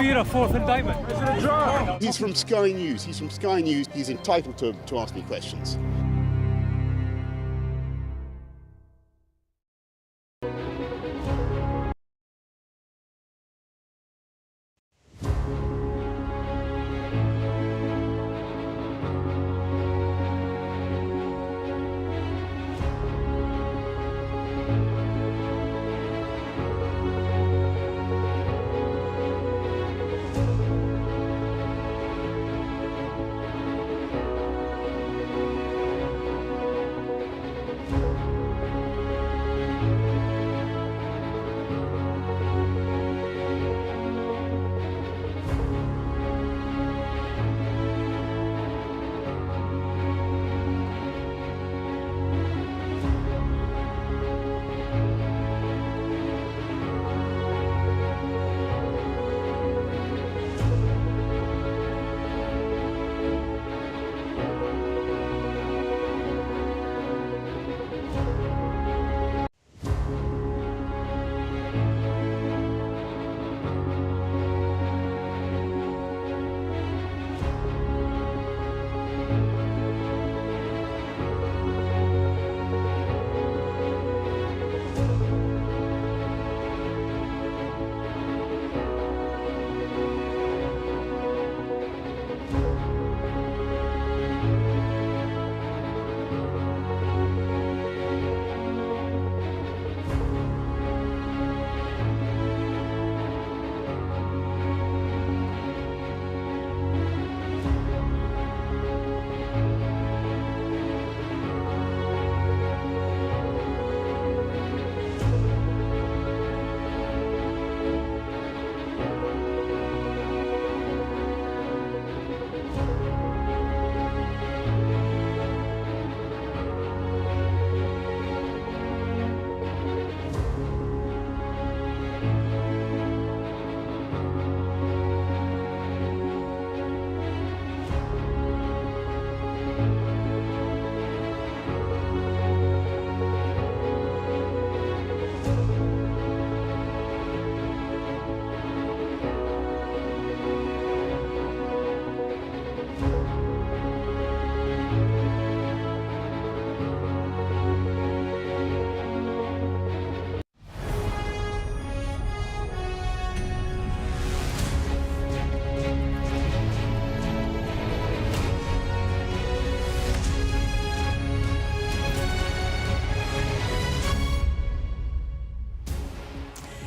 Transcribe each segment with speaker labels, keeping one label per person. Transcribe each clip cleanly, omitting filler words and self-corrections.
Speaker 1: A fourth indictment.
Speaker 2: He's from Sky News. He's from Sky News. He's entitled to ask me questions.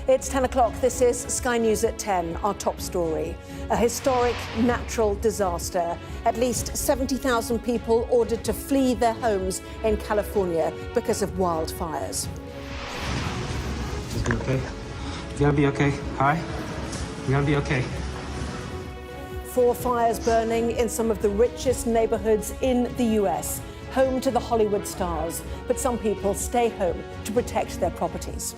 Speaker 3: It's 10 o'clock. This is Sky News at 10, our top story. A historic natural disaster. At least 70,000 people ordered to flee their homes in California because of wildfires.
Speaker 4: Is it okay? You gonna be okay? Hi? You gonna be okay?
Speaker 3: 4 fires burning in some of the richest neighborhoods in the US, home to the Hollywood stars. But some people stay home to protect their properties.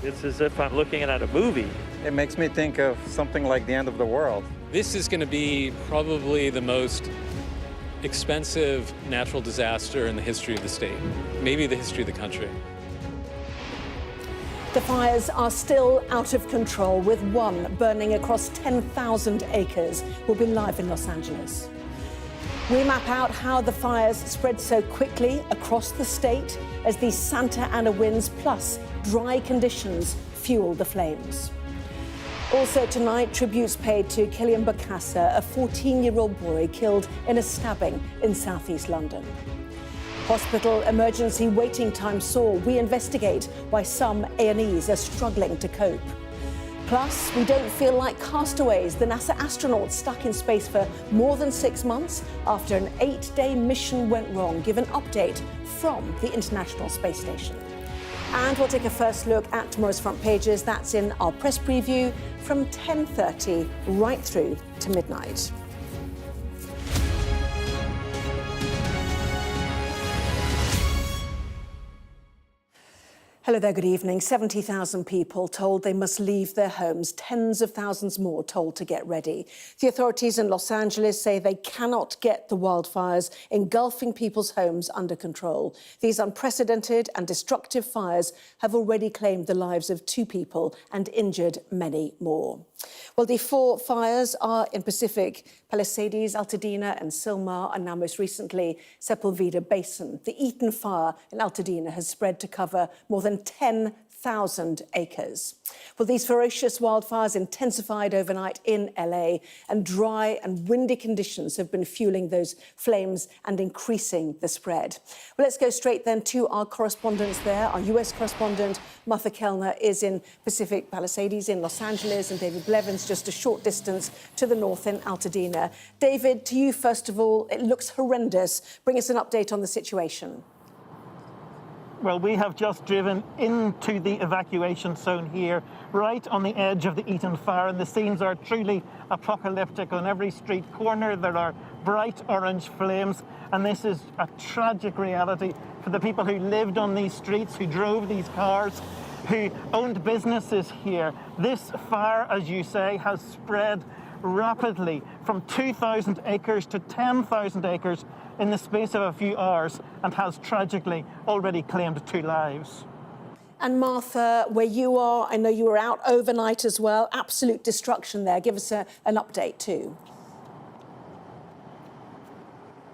Speaker 5: It's as if I'm looking at a movie.
Speaker 6: It makes me think of something like the end of the world.
Speaker 7: This is going to be probably the most expensive natural disaster in the history of the state, maybe the history of the country.
Speaker 3: The fires are still out of control, with one burning across 10,000 acres. We'll be live in Los Angeles. We map out how the fires spread so quickly across the state as these Santa Ana winds plus dry conditions fuel the flames. Also tonight, tributes paid to Killian Bokassa, a 14-year-old boy killed in a stabbing in southeast London. Hospital emergency waiting time soar. We investigate why some A&Es are struggling to cope. Plus, we don't feel like castaways. The NASA astronauts stuck in space for more than 6 months after an 8-day mission went wrong. Give an update from the International Space Station. And we'll take a first look at tomorrow's front pages. That's in our press preview from 10:30 right through to midnight. Hello there, good evening. 70,000 people told they must leave their homes, tens of thousands more told to get ready. The authorities in Los Angeles say they cannot get the wildfires engulfing people's homes under control. These unprecedented and destructive fires have already claimed the lives of 2 people and injured many more. Well, the 4 fires are in Pacific Palisades, Altadena and Silmar, and now most recently Sepulveda Basin. The Eaton fire in Altadena has spread to cover more than 10,000 acres. Well, these ferocious wildfires intensified overnight in LA, and dry and windy conditions have been fueling those flames and increasing the spread. Well, let's go straight then to our correspondents there. Our US correspondent, Martha Kellner, is in Pacific Palisades in Los Angeles, and David Blevins just a short distance to the north in Altadena. David, to you first of all, it looks horrendous. Bring us an update on the situation.
Speaker 1: Well, we have just driven into the evacuation zone here, right on the edge of the Eaton fire, and the scenes are truly apocalyptic. On every street corner there are bright orange flames, and this is a tragic reality for the people who lived on these streets, who drove these cars, who owned businesses here. This fire, as you say, has spread rapidly from 2,000 acres to 10,000 acres in the space of a few hours, and has tragically already claimed 2 lives.
Speaker 3: And Martha, where you are, I know you were out overnight as well. Absolute destruction there. Give us an update too.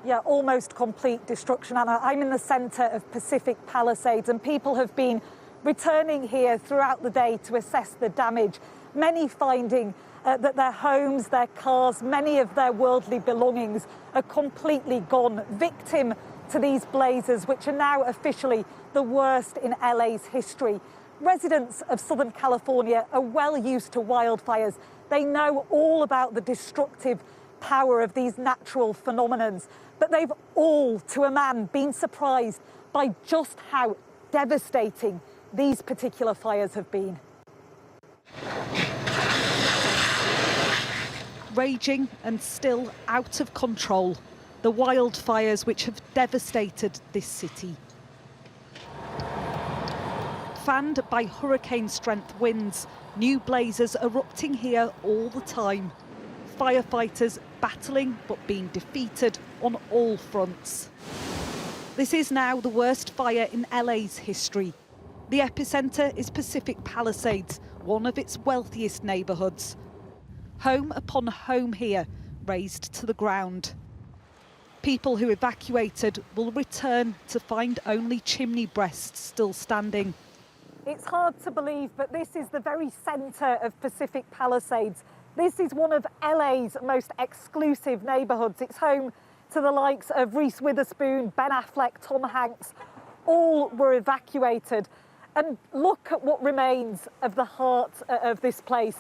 Speaker 8: Yeah, almost complete destruction, Anna. I'm in the centre of Pacific Palisades, and people have been returning here throughout the day to assess the damage. Many finding that their homes, their cars, many of their worldly belongings are completely gone, victim to these blazes, which are now officially the worst in LA's history. Residents of Southern California are well used to wildfires. They know all about the destructive power of these natural phenomena, but they've all, to a man, been surprised by just how devastating these particular fires have been.
Speaker 9: Raging and still out of control, the wildfires which have devastated this city. Fanned by hurricane-strength winds, new blazes erupting here all the time. Firefighters battling but being defeated on all fronts. This is now the worst fire in LA's history. The epicentre is Pacific Palisades, one of its wealthiest neighbourhoods. Home upon home here, razed to the ground. People who evacuated will return to find only chimney breasts still standing.
Speaker 8: It's hard to believe, but this is the very centre of Pacific Palisades. This is one of LA's most exclusive neighbourhoods. It's home to the likes of Reese Witherspoon, Ben Affleck, Tom Hanks. All were evacuated. And look at what remains of the heart of this place.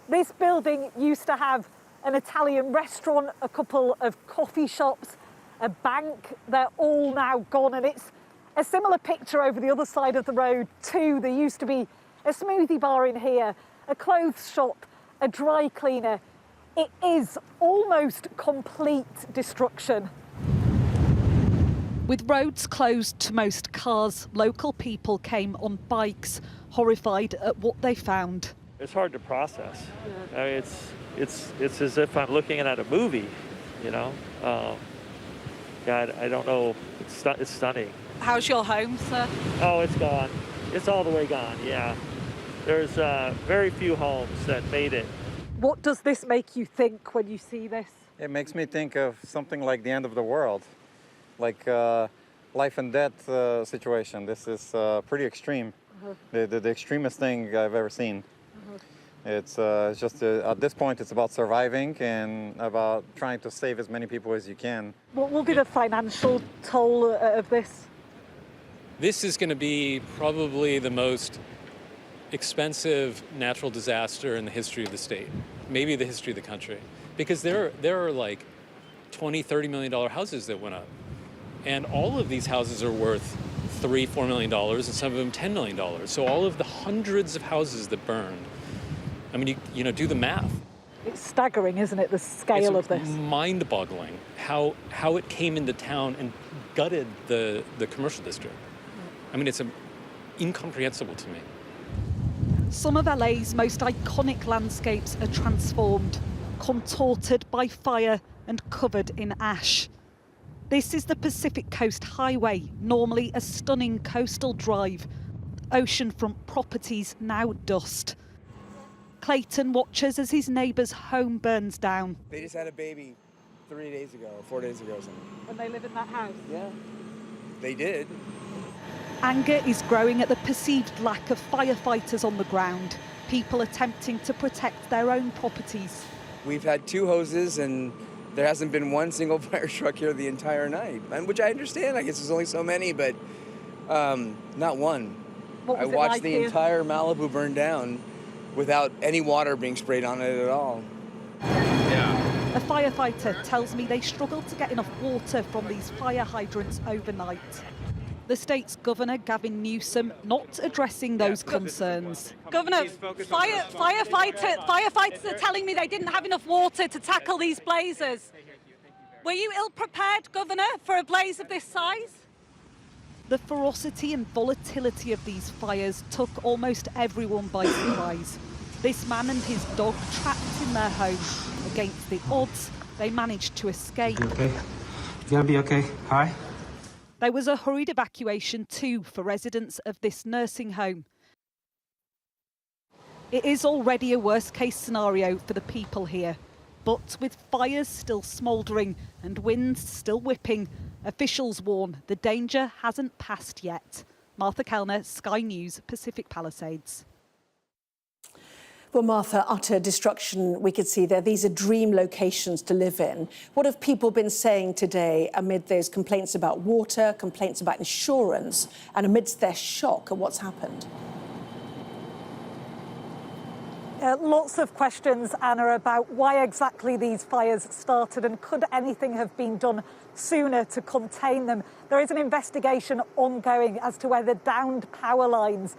Speaker 8: This building used to have an Italian restaurant, a couple of coffee shops, a bank. They're all now gone, and it's a similar picture over the other side of the road too. There used to be a smoothie bar in here, a clothes shop, a dry cleaner. It is almost complete destruction.
Speaker 9: With roads closed to most cars, local people came on bikes, horrified at what they found.
Speaker 5: It's hard to process. I mean, it's as if I'm looking at a movie, you know. God, I don't know. It's stunning.
Speaker 9: How's your home, sir?
Speaker 5: Oh, it's gone. It's all the way gone. Yeah. There's very few homes that made it.
Speaker 8: What does this make you think when you see this?
Speaker 6: It makes me think of something like the end of the world, like life and death situation. This is pretty extreme. The extremest thing I've ever seen. It's just, at this point, it's about surviving and about trying to save as many people as you can.
Speaker 8: What will be the financial toll of this?
Speaker 7: This is going to be probably the most expensive natural disaster in the history of the state, maybe the history of the country, because there are like $20–30 million houses that went up, and all of these houses are worth $3–4 million, and some of them $10 million. So all of the hundreds of houses that burned, I mean, you know, do the math.
Speaker 8: It's staggering, isn't it, the scale of this?
Speaker 7: It's mind-boggling how it came into town and gutted the commercial district. I mean, it's incomprehensible to me.
Speaker 9: Some of LA's most iconic landscapes are transformed, contorted by fire and covered in ash. This is the Pacific Coast Highway, normally a stunning coastal drive. Oceanfront properties now dust. Clayton watches as his neighbour's home burns down.
Speaker 10: They just had a baby 3 days ago, 4 days ago or something.
Speaker 8: And they live in that house?
Speaker 10: Yeah. They did.
Speaker 9: Anger is growing at the perceived lack of firefighters on the ground, people attempting to protect their own properties.
Speaker 10: We've had 2 hoses and there hasn't been one single fire truck here the entire night, and which I understand. I guess there's only so many, but not one.
Speaker 8: What was
Speaker 10: I watched
Speaker 8: like
Speaker 10: the
Speaker 8: here?
Speaker 10: entire Malibu burn down without any water being sprayed on it at all.
Speaker 9: A firefighter tells me they struggle to get enough water from these fire hydrants overnight. The state's Governor, Gavin Newsom, not addressing those concerns.
Speaker 11: Governor, firefighters are telling me they didn't have enough water to tackle these blazes. Were you ill-prepared, Governor, for a blaze of this size?
Speaker 9: The ferocity and volatility of these fires took almost everyone by surprise. This man and his dog trapped in their home. Against the odds, they managed to escape.
Speaker 4: You okay? You gonna be okay? Hi?
Speaker 9: There was a hurried evacuation too for residents of this nursing home. It is already a worst-case scenario for the people here. But with fires still smouldering and winds still whipping, officials warn the danger hasn't passed yet. Martha Kellner, Sky News, Pacific Palisades.
Speaker 3: Well, Martha, utter destruction we could see there. These are dream locations to live in. What have people been saying today amid those complaints about water, complaints about insurance, and amidst their shock at what's happened?
Speaker 8: Lots of questions, Anna, about why exactly these fires started and could anything have been done sooner to contain them. There is an investigation ongoing as to whether downed power lines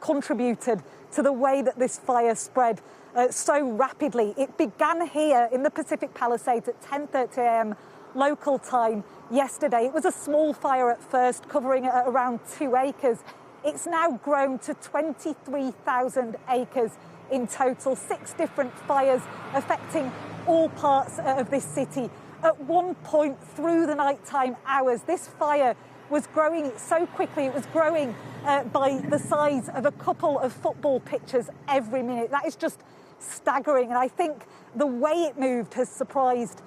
Speaker 8: contributed to the way that this fire spread so rapidly. It began here in the Pacific Palisades at 10:30 a.m. local time yesterday. It was a small fire at first, covering around 2 acres. It's now grown to 23,000 acres in total, 6 different fires affecting all parts of this city. At one point through the nighttime hours, this fire was growing so quickly. It was growing by the size of a couple of football pitches every minute. That is just staggering. And I think the way it moved has surprised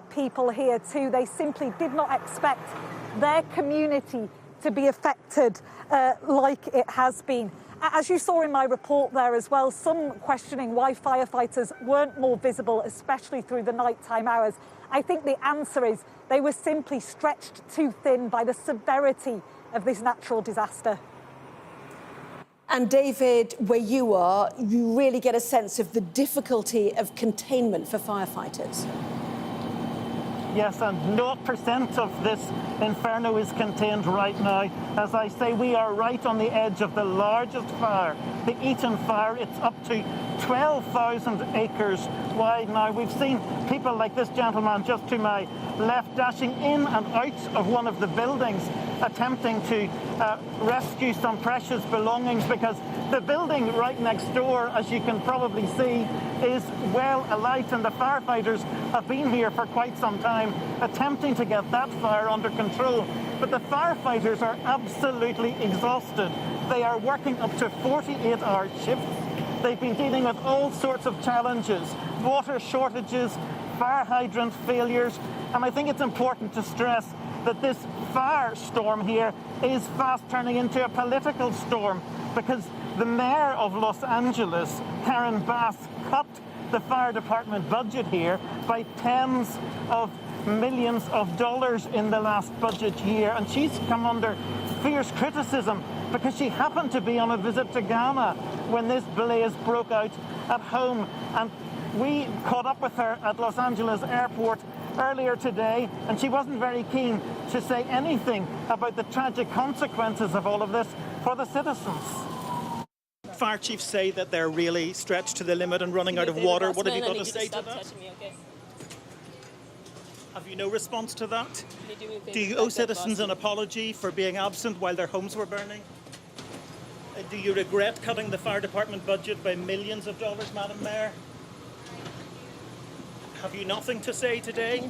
Speaker 8: people here too. They simply did not expect their community to be affected like it has been. As you saw in my report there as well, some questioning why firefighters weren't more visible, especially through the nighttime hours. I think the answer is they were simply stretched too thin by the severity of this natural disaster.
Speaker 3: And David, where you are, you really get a sense of the difficulty of containment for firefighters.
Speaker 1: Yes, and 0% of this inferno is contained right now. As I say, we are right on the edge of the largest fire, the Eaton fire. It's up to 12,000 acres wide now. We've seen people like this gentleman just to my left dashing in and out of one of the buildings, attempting to rescue some precious belongings, because the building right next door, as you can probably see, is well alight, and the firefighters have been here for quite some time attempting to get that fire under control. But the firefighters are absolutely exhausted. They are working up to 48-hour shifts. They've been dealing with all sorts of challenges, water shortages, fire hydrant failures, and I think it's important to stress that this firestorm here is fast turning into a political storm, because the mayor of Los Angeles, Karen Bass, cut the fire department budget here by tens of millions of dollars in the last budget year, and she's come under fierce criticism because she happened to be on a visit to Ghana when this blaze broke out at home. And we caught up with her at Los Angeles Airport earlier today, and she wasn't very keen to say anything about the tragic consequences of all of this for the citizens.
Speaker 12: Fire chiefs say that they're really stretched to the limit and running out of water. What have you got to say to that? Have you no response to that? Do you owe citizens an apology for being absent while their homes were burning? Do you regret cutting the fire department budget by millions of dollars, Madam Mayor? Have you nothing to say today?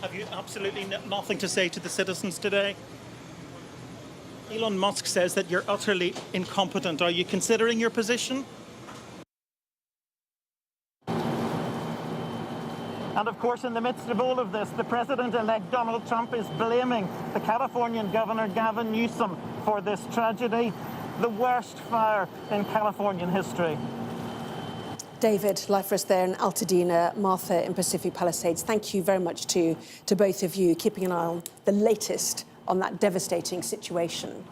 Speaker 12: Have you absolutely nothing to say to the citizens today? Elon Musk says that you're utterly incompetent. Are you considering your position?
Speaker 1: And of course, in the midst of all of this, the President-elect Donald Trump is blaming the Californian Governor Gavin Newsom for this tragedy, the worst fire in Californian history.
Speaker 3: David, live for us there in Altadena, Martha in Pacific Palisades. Thank you very much to both of you, keeping an eye on the latest on that devastating situation.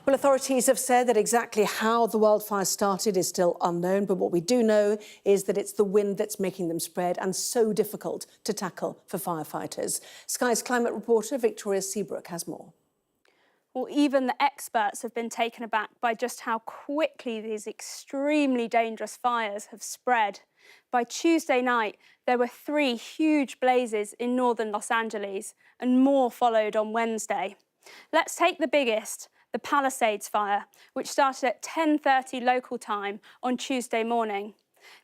Speaker 3: Well, authorities have said that exactly how the wildfires started is still unknown, but what we do know is that it's the wind that's making them spread and so difficult to tackle for firefighters. Sky's climate reporter Victoria Seabrook has more.
Speaker 13: Well, even the experts have been taken aback by just how quickly these extremely dangerous fires have spread. By Tuesday night, there were 3 huge blazes in northern Los Angeles, and more followed on Wednesday. Let's take the biggest, the Palisades fire, which started at 10:30 local time on Tuesday morning.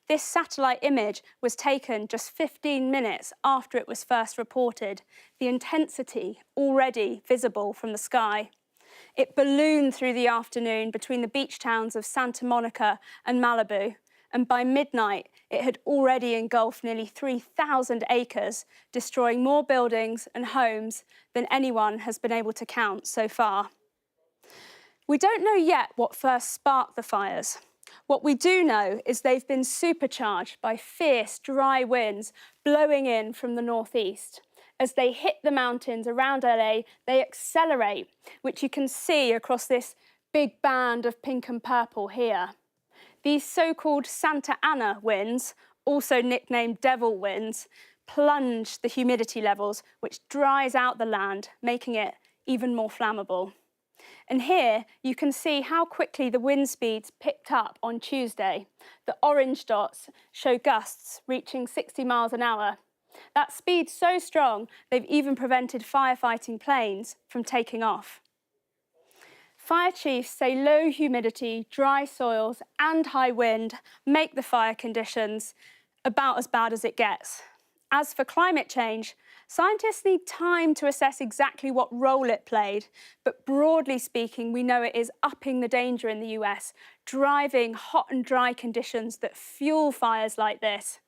Speaker 13: This satellite image was taken just 15 minutes after it was first reported, the intensity already visible from the sky. It ballooned through the afternoon between the beach towns of Santa Monica and Malibu, and by midnight, it had already engulfed nearly 3,000 acres, destroying more buildings and homes than anyone has been able to count so far. We don't know yet what first sparked the fires. What we do know is they've been supercharged by fierce, dry winds blowing in from the northeast. As they hit the mountains around LA, they accelerate, which you can see across this big band of pink and purple here. These so-called Santa Ana winds, also nicknamed devil winds, plunge the humidity levels, which dries out the land, making it even more flammable. And here you can see how quickly the wind speeds picked up on Tuesday. The orange dots show gusts reaching 60 miles an hour. That speed's so strong, they've even prevented firefighting planes from taking off. Fire chiefs say low humidity, dry soils and high wind make the fire conditions about as bad as it gets. As for climate change, scientists need time to assess exactly what role it played, but broadly speaking, we know it is upping the danger in the US, driving hot and dry conditions that fuel fires like this.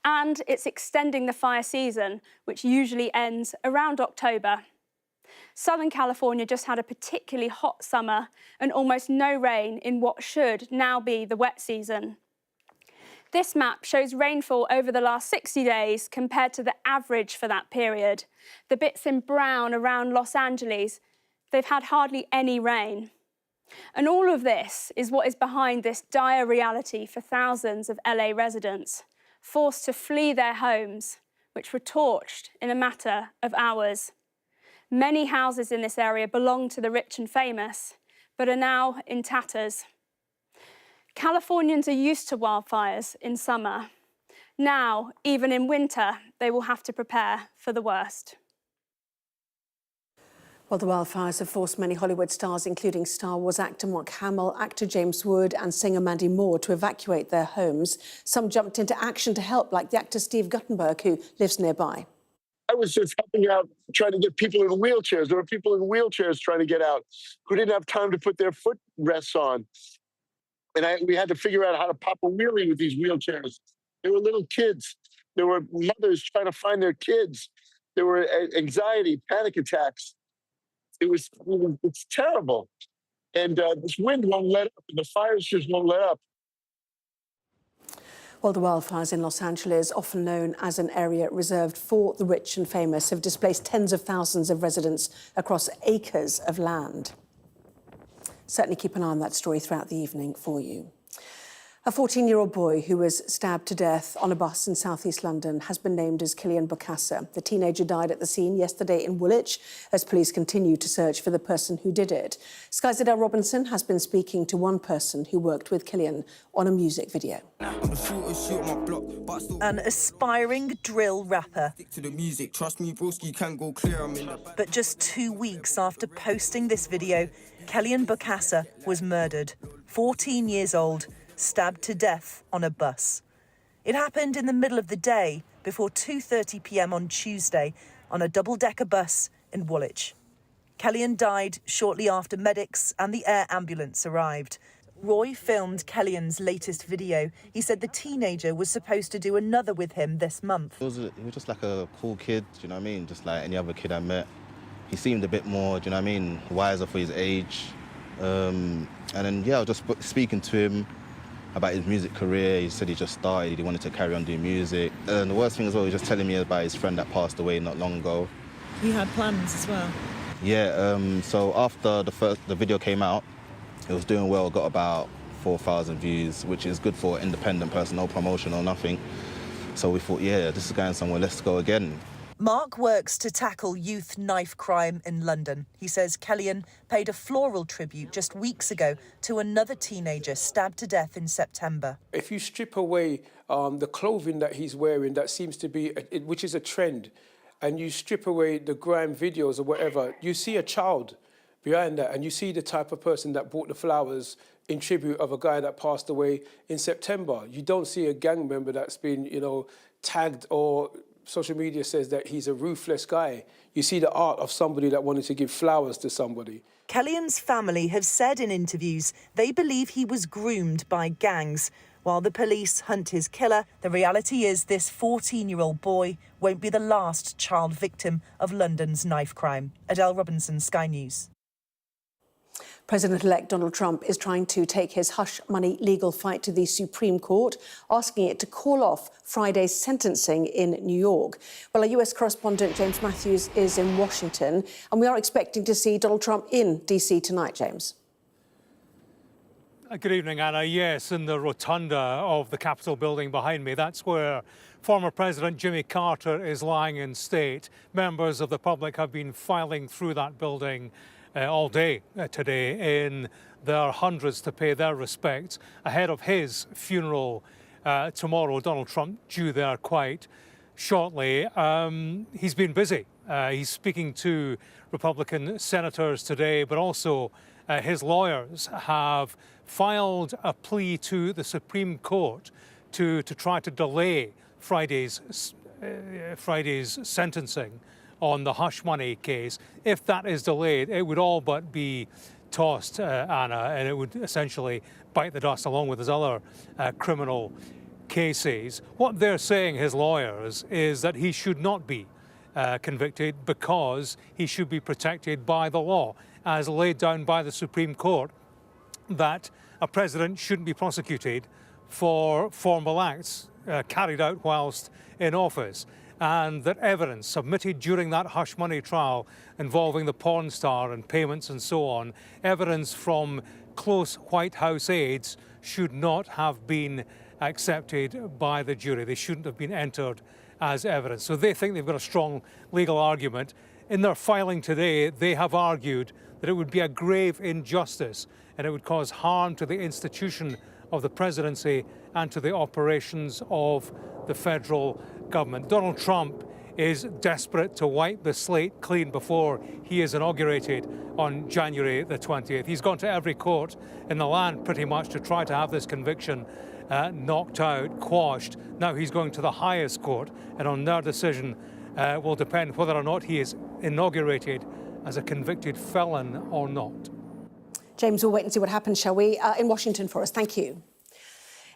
Speaker 13: And it's extending the fire season, which usually ends around October. Southern California just had a particularly hot summer and almost no rain in what should now be the wet season. This map shows rainfall over the last 60 days compared to the average for that period. The bits in brown around Los Angeles, they've had hardly any rain. And all of this is what is behind this dire reality for thousands of LA residents, forced to flee their homes, which were torched in a matter of hours. Many houses in this area belong to the rich and famous, but are now in tatters. Californians are used to wildfires in summer. Now, even in winter, they will have to prepare for the worst.
Speaker 3: Well, the wildfires have forced many Hollywood stars, including Star Wars actor Mark Hamill, actor James Wood and singer Mandy Moore, to evacuate their homes. Some jumped into action to help, like the actor Steve Guttenberg, who lives nearby.
Speaker 14: I was just helping out, trying to get people in wheelchairs. There were people in wheelchairs trying to get out who didn't have time to put their footrests on. And we had to figure out how to pop a wheelie with these wheelchairs. There were little kids. There were mothers trying to find their kids. There were anxiety, panic attacks. It's terrible. And this wind won't let up, and the fires just won't let up.
Speaker 3: Well, the wildfires in Los Angeles, often known as an area reserved for the rich and famous, have displaced tens of thousands of residents across acres of land. Certainly keep an eye on that story throughout the evening for you. A 14-year-old boy who was stabbed to death on a bus in southeast London has been named as Cillian Bokassa. The teenager died at the scene yesterday in Woolwich as police continue to search for the person who did it. Sky's Adele Robinson has been speaking to one person who worked with Cillian on a music video.
Speaker 15: An aspiring drill rapper.
Speaker 16: Trust me, broski, can't go clear.
Speaker 15: But just 2 weeks after posting this video, Kellyanne Bokassa was murdered, 14 years old, stabbed to death on a bus. It happened in the middle of the day before 2:30 p.m. on Tuesday on a double-decker bus in Woolwich. Kellyanne died shortly after medics and the air ambulance arrived. Roy filmed Kellyanne's latest video. He said the teenager was supposed to do another with him this month.
Speaker 16: He was just like a cool kid, do you know what I mean? Just like any other kid I met. He seemed a bit more, do you know what I mean, wiser for his age. And then, yeah, I was just speaking to him about his music career. He said he just started, he wanted to carry on doing music. And the worst thing as well, he was just telling me about his friend that passed away not long ago.
Speaker 15: He had plans as well.
Speaker 16: Yeah, so after the video came out, it was doing well, got about 4,000 views, which is good for an independent person, no promotion or nothing. So we thought, yeah, this is going somewhere, let's go again.
Speaker 15: Mark works to tackle youth knife crime in London. He says Kellyanne paid a floral tribute just weeks ago to another teenager stabbed to death in September.
Speaker 17: If you strip away the clothing that he's wearing, that seems to be, which is a trend, and you strip away the grime videos or whatever, you see a child behind that, and you see the type of person that bought the flowers in tribute of a guy that passed away in September. You don't see a gang member that's been, tagged, or social media says that he's a ruthless guy. You see the art of somebody that wanted to give flowers to somebody.
Speaker 15: Kellyanne's family have said in interviews they believe he was groomed by gangs. While the police hunt his killer, the reality is this 14-year-old boy won't be the last child victim of London's knife crime. Adele Robinson, Sky News.
Speaker 3: President-elect Donald Trump is trying to take his hush money legal fight to the Supreme Court, asking it to call off Friday's sentencing in New York. Well, our US correspondent James Matthews is in Washington, and we are expecting to see Donald Trump in DC tonight, James.
Speaker 18: Good evening, Anna. Yes, in the rotunda of the Capitol building behind me, that's where former President Jimmy Carter is lying in state. Members of the public have been filing through that building all day today in their hundreds to pay their respects ahead of his funeral tomorrow. Donald Trump due there quite shortly. He's been busy. He's speaking to Republican senators today, but also his lawyers have filed a plea to the Supreme Court to try to delay Friday's sentencing on the hush money case. If that is delayed, it would all but be tossed, Anna, and it would essentially bite the dust along with his other criminal cases. What they're saying, his lawyers, is that he should not be convicted because he should be protected by the law, as laid down by the Supreme Court, that a president shouldn't be prosecuted for formal acts carried out whilst in office, and that evidence submitted during that hush money trial involving the porn star and payments and so on, evidence from close White House aides should not have been accepted by the jury. They shouldn't have been entered as evidence. So they think they've got a strong legal argument. In their filing today, they have argued that it would be a grave injustice and it would cause harm to the institution of the presidency and to the operations of the federal government. Donald Trump is desperate to wipe the slate clean before he is inaugurated on January the 20th. He's gone to every court in the land pretty much to try to have this conviction knocked out, quashed. Now he's going to the highest court, and on their decision will depend whether or not he is inaugurated as a convicted felon or not.
Speaker 3: James, we'll wait and see what happens, shall we? In Washington for us. Thank you.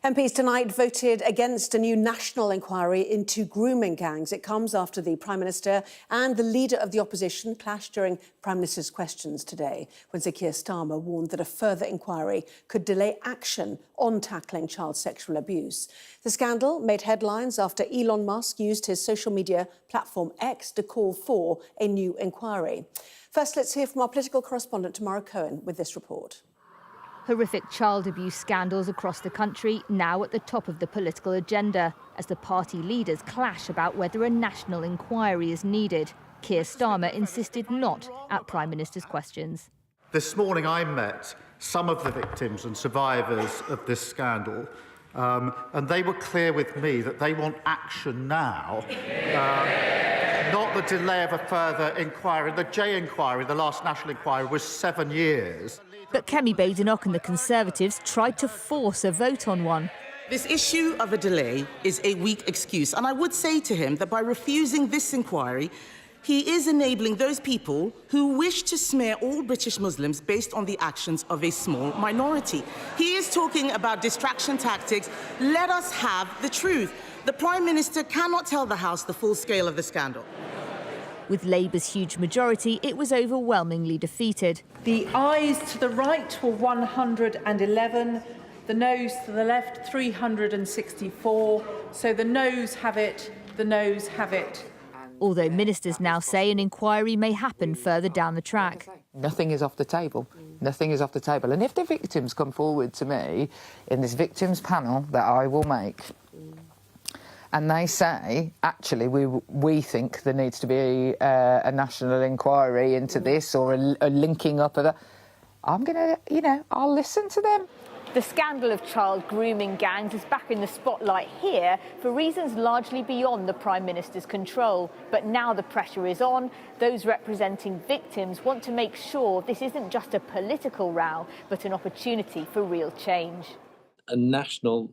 Speaker 3: MPs tonight voted against a new national inquiry into grooming gangs. It comes after the Prime Minister and the leader of the opposition clashed during Prime Minister's questions today, when Sir Keir Starmer warned that a further inquiry could delay action on tackling child sexual abuse. The scandal made headlines after Elon Musk used his social media platform X to call for a new inquiry. First, let's hear from our political correspondent Tamara Cohen with this report.
Speaker 19: Horrific child abuse scandals across the country now at the top of the political agenda as the party leaders clash about whether a national inquiry is needed. Keir Starmer insisted not at Prime Minister's questions.
Speaker 20: This morning I met some of the victims and survivors of this scandal, and they were clear with me that they want action now. not the delay of a further inquiry. The J inquiry, the last national inquiry, was 7 years.
Speaker 19: But Kemi Badenoch and the Conservatives tried to force a vote on one.
Speaker 21: This issue of a delay is a weak excuse, and I would say to him that by refusing this inquiry, he is enabling those people who wish to smear all British Muslims based on the actions of a small minority. He is talking about distraction tactics. Let us have the truth. The Prime Minister cannot tell the House the full scale of the scandal.
Speaker 19: With Labour's huge majority, it was overwhelmingly defeated.
Speaker 22: The ayes to the right were 111, the noes to the left 364. So the noes have it, the noes have it.
Speaker 19: Although ministers now say an inquiry may happen further down the track.
Speaker 23: Nothing is off the table. Nothing is off the table. And if the victims come forward to me in this victims panel that I will make, and they say, actually, we think there needs to be a national inquiry into this or a linking up of that, I'm going to, I'll listen to them.
Speaker 24: The scandal of child grooming gangs is back in the spotlight here for reasons largely beyond the Prime Minister's control. But now the pressure is on. Those representing victims want to make sure this isn't just a political row, but an opportunity for real change.
Speaker 25: A national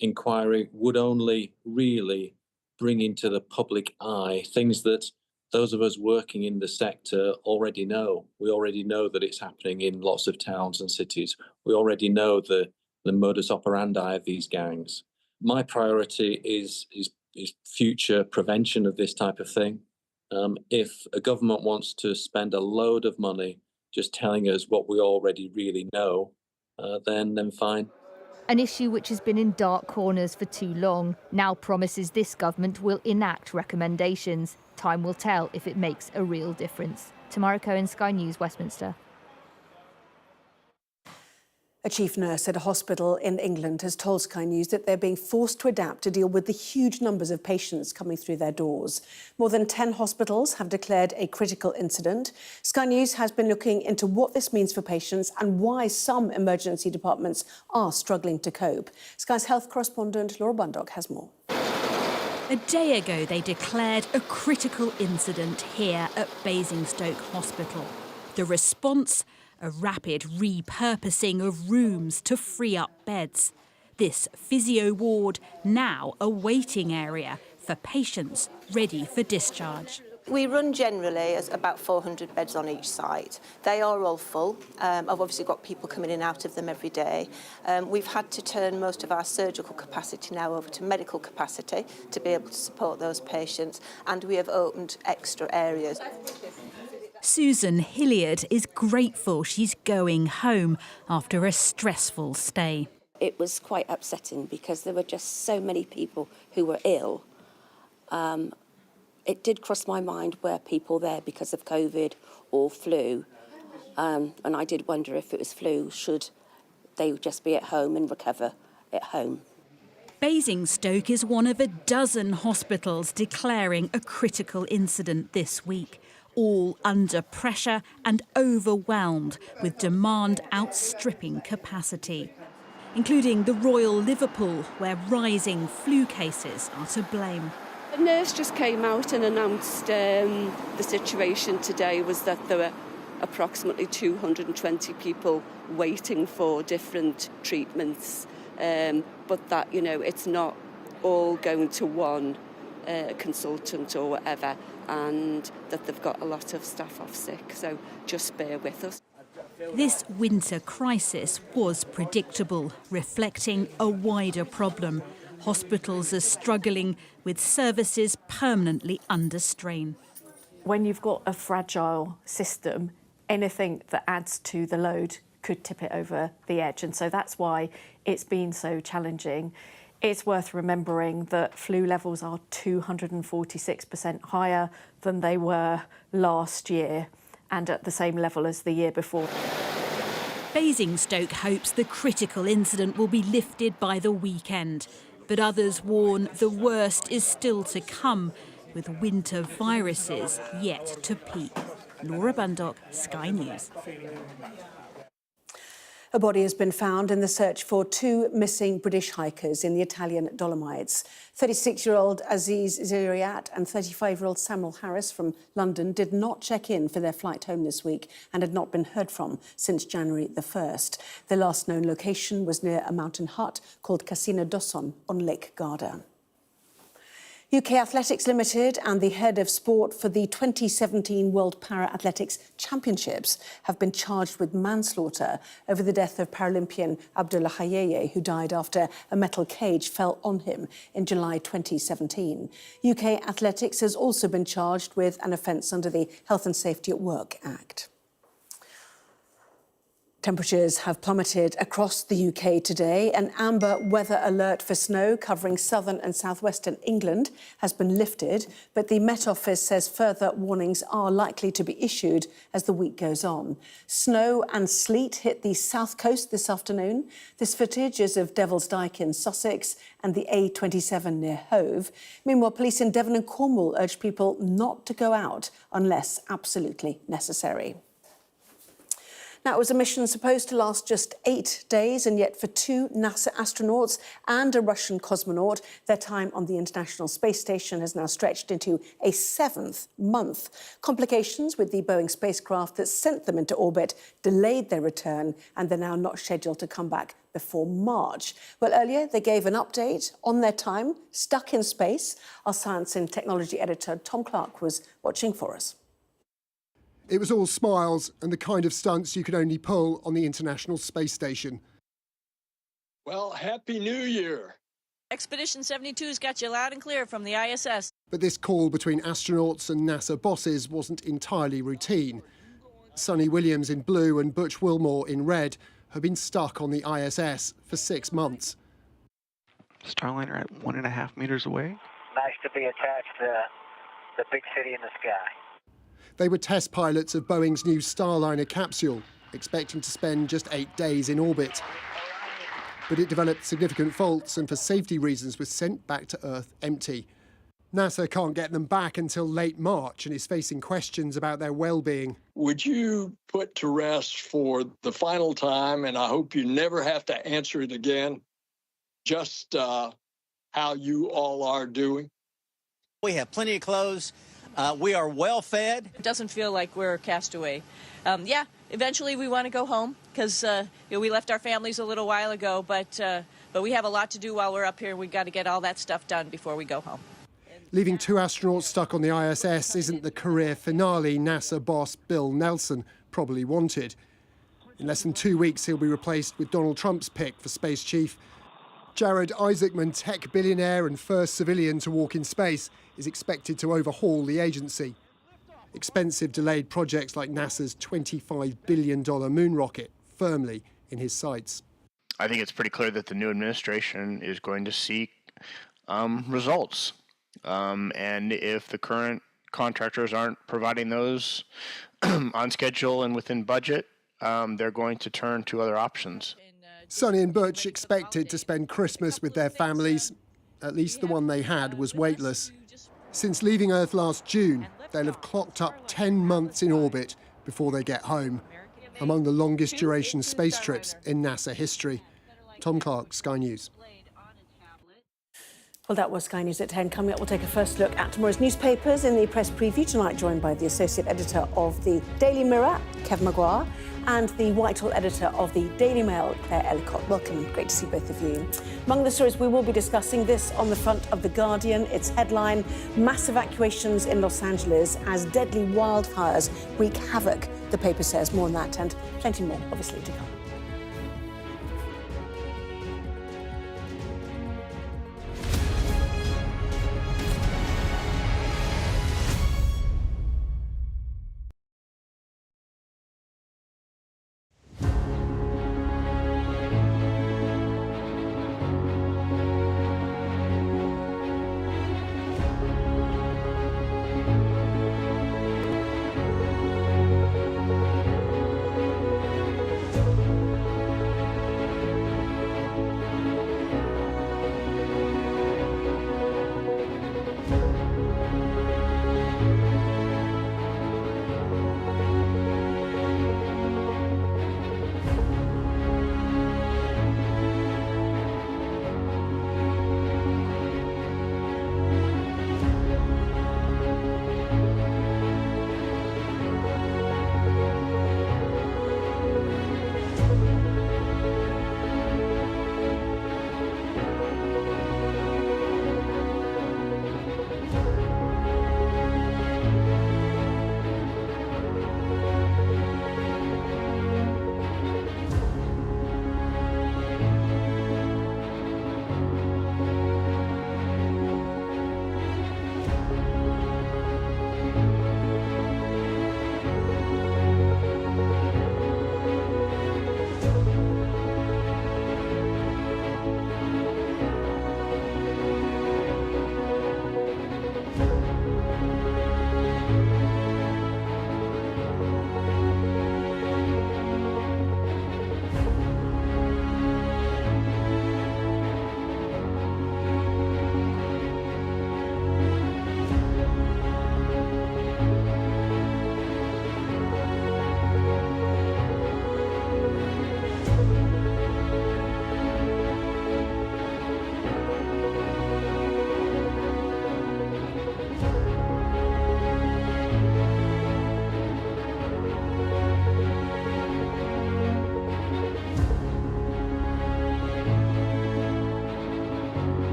Speaker 25: inquiry would only really bring into the public eye things that those of us working in the sector already know. We already know that it's happening in lots of towns and cities. We already know the modus operandi of these gangs. My priority is future prevention of this type of thing. If a government wants to spend a load of money just telling us what we already really know, then fine.
Speaker 19: An issue which has been in dark corners for too long now promises this government will enact recommendations. Time will tell if it makes a real difference. Tamara Cohen, Sky News, Westminster.
Speaker 3: A chief nurse at a hospital in England has told Sky News that they're being forced to adapt to deal with the huge numbers of patients coming through their doors. More than 10 hospitals have declared a critical incident. Sky News has been looking into what this means for patients and why some emergency departments are struggling to cope. Sky's health correspondent Laura Bundock has more.
Speaker 26: A day ago, they declared a critical incident here at Basingstoke Hospital. The response? A rapid repurposing of rooms to free up beds. This physio ward now a waiting area for patients ready for discharge.
Speaker 27: We run generally as about 400 beds on each site. They are all full. I've obviously got people coming in and out of them every day. We've had to turn most of our surgical capacity now over to medical capacity to be able to support those patients, and we have opened extra areas.
Speaker 26: Susan Hilliard is grateful she's going home after a stressful stay.
Speaker 28: It was quite upsetting because there were just so many people who were ill. It did cross my mind, were people there because of COVID or flu? And I did wonder if it was flu, should they just be at home and recover at home?
Speaker 26: Basingstoke is one of a dozen hospitals declaring a critical incident this week, all under pressure and overwhelmed with demand outstripping capacity, including the Royal Liverpool, where rising flu cases are to blame.
Speaker 29: The nurse just came out and announced the situation today was that there were approximately 220 people waiting for different treatments, but that, it's not all going to one consultant or whatever, and that they've got a lot of staff off sick, so just bear with us.
Speaker 26: This winter crisis was predictable, reflecting a wider problem. Hospitals are struggling with services permanently under strain.
Speaker 30: When you've got a fragile system, anything that adds to the load could tip it over the edge, and so that's why it's been so challenging. It's worth remembering that flu levels are 246% higher than they were last year and at the same level as the year before.
Speaker 26: Basingstoke hopes the critical incident will be lifted by the weekend, but others warn the worst is still to come, with winter viruses yet to peak. Laura Bundock, Sky News.
Speaker 3: A body has been found in the search for two missing British hikers in the Italian Dolomites. 36-year-old Aziz Ziriat and 35-year-old Samuel Harris from London did not check in for their flight home this week and had not been heard from since January the 1st. Their last known location was near a mountain hut called Casino d'Osson on Lake Garda. UK Athletics Limited and the head of sport for the 2017 World Para-Athletics Championships have been charged with manslaughter over the death of Paralympian Abdullah Hayeye, who died after a metal cage fell on him in July 2017. UK Athletics has also been charged with an offence under the Health and Safety at Work Act. Temperatures have plummeted across the UK today. An amber weather alert for snow covering southern and southwestern England has been lifted, but the Met Office says further warnings are likely to be issued as the week goes on. Snow and sleet hit the south coast this afternoon. This footage is of Devil's Dyke in Sussex and the A27 near Hove. Meanwhile, police in Devon and Cornwall urge people not to go out unless absolutely necessary. Now, it was a mission supposed to last just 8 days, and yet for two NASA astronauts and a Russian cosmonaut, their time on the International Space Station has now stretched into a 7th month. Complications with the Boeing spacecraft that sent them into orbit delayed their return, and they're now not scheduled to come back before March. Well, earlier they gave an update on their time stuck in space. Our science and technology editor Tom Clark was watching for us.
Speaker 2: It was all smiles and the kind of stunts you could only pull on the International Space Station.
Speaker 4: Well, Happy New Year.
Speaker 5: Expedition 72's got you loud and clear from the ISS.
Speaker 2: But this call between astronauts and NASA bosses wasn't entirely routine. Sonny Williams in blue and Butch Wilmore in red have been stuck on the ISS for 6 months.
Speaker 6: Starliner at 1.5 meters away.
Speaker 7: Nice to be attached to the big city in the sky.
Speaker 2: They were test pilots of Boeing's new Starliner capsule, expecting to spend just 8 days in orbit. But it developed significant faults and for safety reasons was sent back to Earth empty. NASA can't get them back until late March and is facing questions about their well-being.
Speaker 4: Would you put to rest for the final time, and I hope you never have to answer it again, just how you all are doing?
Speaker 8: We have plenty of clothes. We are well fed.
Speaker 5: It doesn't feel like we're a castaway. Yeah, eventually we want to go home because we left our families a little while ago, but we have a lot to do while we're up here. We've got to get all that stuff done before we go home.
Speaker 2: Leaving two astronauts stuck on the ISS isn't the career finale NASA boss Bill Nelson probably wanted. In less than 2 weeks, he'll be replaced with Donald Trump's pick for space chief. Jared Isaacman, tech billionaire and first civilian to walk in space, is expected to overhaul the agency. Expensive, delayed projects like NASA's $25 billion moon rocket firmly in his sights.
Speaker 9: I think it's pretty clear that the new administration is going to seek results. And if the current contractors aren't providing those on schedule and within budget, they're going to turn to other options.
Speaker 2: Sonny and Butch expected to spend Christmas with their families. At least the one they had was weightless. Since leaving Earth last June, they'll have clocked up 10 months in orbit before they get home. Among the longest duration space trips in NASA history. Tom Clark, Sky News.
Speaker 3: Well, that was Sky News at 10. Coming up, we'll take a first look at tomorrow's newspapers in the press preview tonight, joined by the associate editor of the Daily Mirror, Kev Maguire, and the Whitehall editor of the Daily Mail, Claire Ellicott. Welcome, great to see both of you. Among the stories we will be discussing, this on the front of The Guardian, its headline, mass evacuations in Los Angeles as deadly wildfires wreak havoc, the paper says. More on that and plenty more, obviously, to come.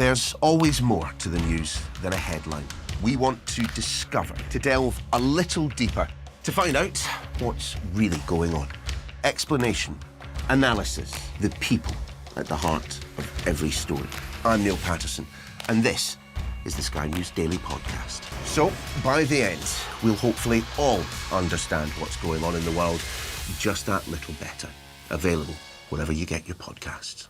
Speaker 1: There's always more to the news than a headline. We want to discover, to delve a little deeper, to find out what's really going on. Explanation, analysis, the people at the heart of every story. I'm Neil Patterson, and this is the Sky News Daily Podcast. So, by the end, we'll hopefully all understand what's going on in the world just that little better. Available wherever you get your podcasts.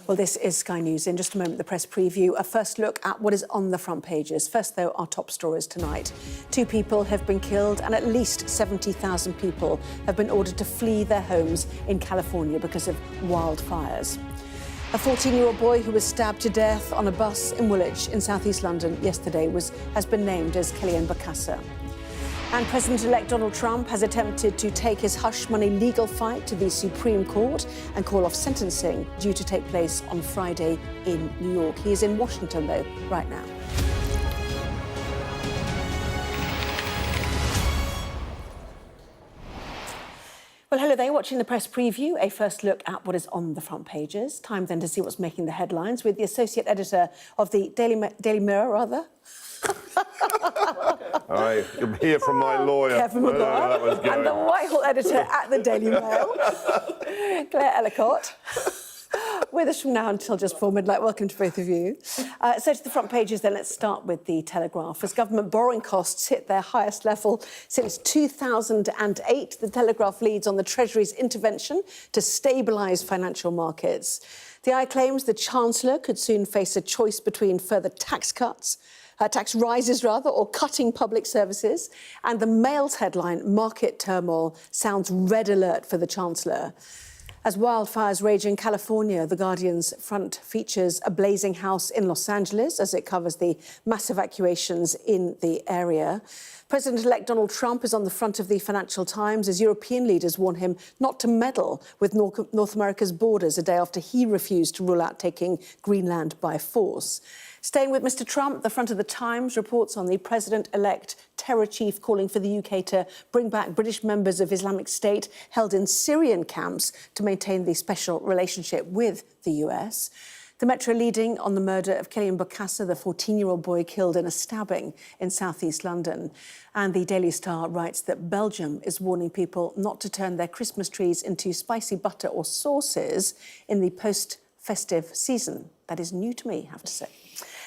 Speaker 3: Well, this is Sky News. In just a moment, the press preview. A first look at what is on the front pages. First, though, our top stories tonight. 2 people have been killed and at least 70,000 people have been ordered to flee their homes in California because of wildfires. A 14-year-old boy who was stabbed to death on a bus in Woolwich in southeast London yesterday has been named as Kellyanne Bokassa. And President-elect Donald Trump has attempted to take his hush money legal fight to the Supreme Court and call off sentencing due to take place on Friday in New York. He is in Washington, though, right now. Well, hello there, watching the press preview, a first look at what is on the front pages. Time then to see what's making the headlines with the associate editor of the Daily Mirror,
Speaker 10: All you'll hear from my lawyer.
Speaker 3: Kevin McGuire, and the Whitehall editor at the Daily Mail, Claire Ellicott. With us from now until just before midnight. Welcome to both of you. So to the front pages then, let's start with the Telegraph. As government borrowing costs hit their highest level since 2008, the Telegraph leads on the Treasury's intervention to stabilise financial markets. The Eye claims the Chancellor could soon face a choice between further tax rises, or cutting public services. And the Mail's headline, Market Turmoil, sounds red alert for the Chancellor. As wildfires rage in California, The Guardian's front features a blazing house in Los Angeles as it covers the mass evacuations in the area. President-elect Donald Trump is on the front of the Financial Times as European leaders warn him not to meddle with North America's borders a day after he refused to rule out taking Greenland by force. Staying with Mr. Trump, the front of the Times reports on the President-elect terror chief calling for the UK to bring back British members of Islamic State held in Syrian camps to maintain the special relationship with the US. The Metro leading on the murder of Kellyanne Bokassa, the 14-year-old boy killed in a stabbing in southeast London. And the Daily Star writes that Belgium is warning people not to turn their Christmas trees into spicy butter or sauces in the post-festive season. That is new to me, I have to say.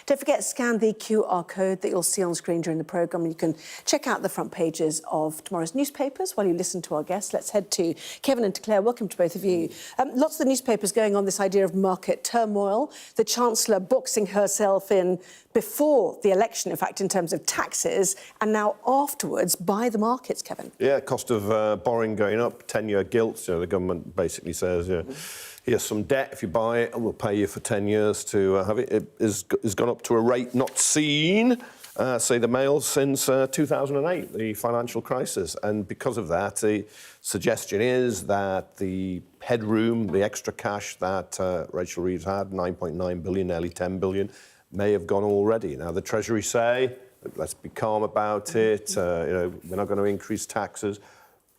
Speaker 3: Don't forget, scan the QR code that you'll see on screen during the programme. You can check out the front pages of tomorrow's newspapers while you listen to our guests. Let's head to Kevin and to Claire. Welcome to both of you. Lots of the newspapers going on this idea of market turmoil. The Chancellor boxing herself in before the election, in fact, in terms of taxes, and now afterwards by the markets, Kevin.
Speaker 10: Yeah, cost of borrowing going up, 10-year gilts. The government basically says, here's some debt, if you buy it, and we'll pay you for 10 years to have it. It has gone up to a rate not seen, say the Mail, since 2008, the financial crisis. And because of that, the suggestion is that the headroom, the extra cash that Rachel Reeves had, 9.9 billion, nearly 10 billion, may have gone already. Now, the Treasury say, let's be calm about it, we're not going to increase taxes.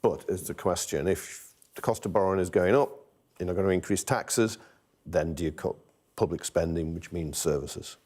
Speaker 10: But it's the question, if the cost of borrowing is going up, you're not going to increase taxes, then do you cut public spending, which means services?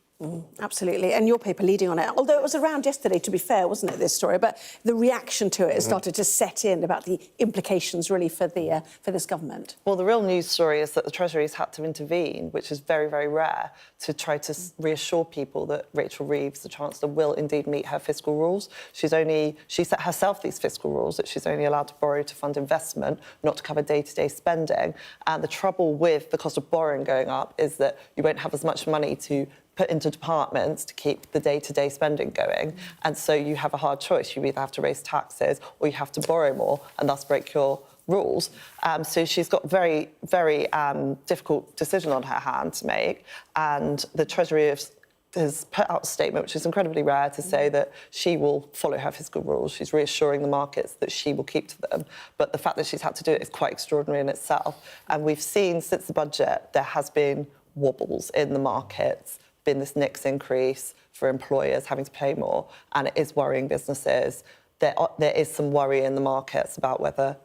Speaker 3: Absolutely, and your paper leading on it. Although it was around yesterday, to be fair, wasn't it, this story? But the reaction to it has started to set in about the implications, really, for this government.
Speaker 11: Well, the real news story is that the Treasury's had to intervene, which is very, very rare, to try to reassure people that Rachel Reeves, the Chancellor, will indeed meet her fiscal rules. She set herself these fiscal rules that she's only allowed to borrow to fund investment, not to cover day-to-day spending. And the trouble with the cost of borrowing going up is that you won't have as much money to put into departments to keep the day-to-day spending going. And so you have a hard choice. You either have to raise taxes or you have to borrow more and thus break your rules. So she's got very, very difficult decision on her hand to make. And the Treasury has put out a statement, which is incredibly rare, to say that she will follow her fiscal rules. She's reassuring the markets that she will keep to them. But the fact that she's had to do it is quite extraordinary in itself. And we've seen since the budget, there has been wobbles in the markets, been this NICS increase for employers having to pay more, and it is worrying businesses. There is some worry in the markets about whether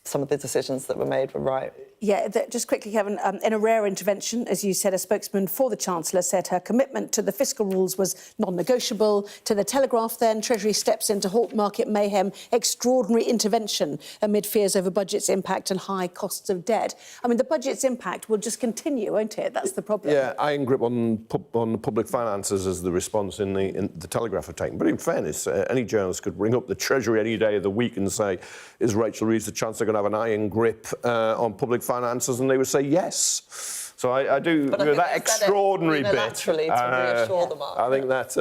Speaker 11: some of the decisions that were made were right.
Speaker 3: Yeah, just quickly, Kevin, in a rare intervention, as you said, a spokesman for the Chancellor said her commitment to the fiscal rules was non-negotiable. To the Telegraph then, Treasury steps in to halt market mayhem, extraordinary intervention amid fears over budget's impact and high costs of debt. I mean, the budget's impact will just continue, won't it? That's the problem.
Speaker 10: Yeah, iron grip on the public finances as the response in the Telegraph have taken. But in fairness, any journalist could ring up the Treasury any day of the week and say, is Rachel Reeves, the Chancellor, going to have an iron grip on public finances? And they would say yes. So I do that extraordinary bit.
Speaker 11: Naturally to reassure the market.
Speaker 10: I think that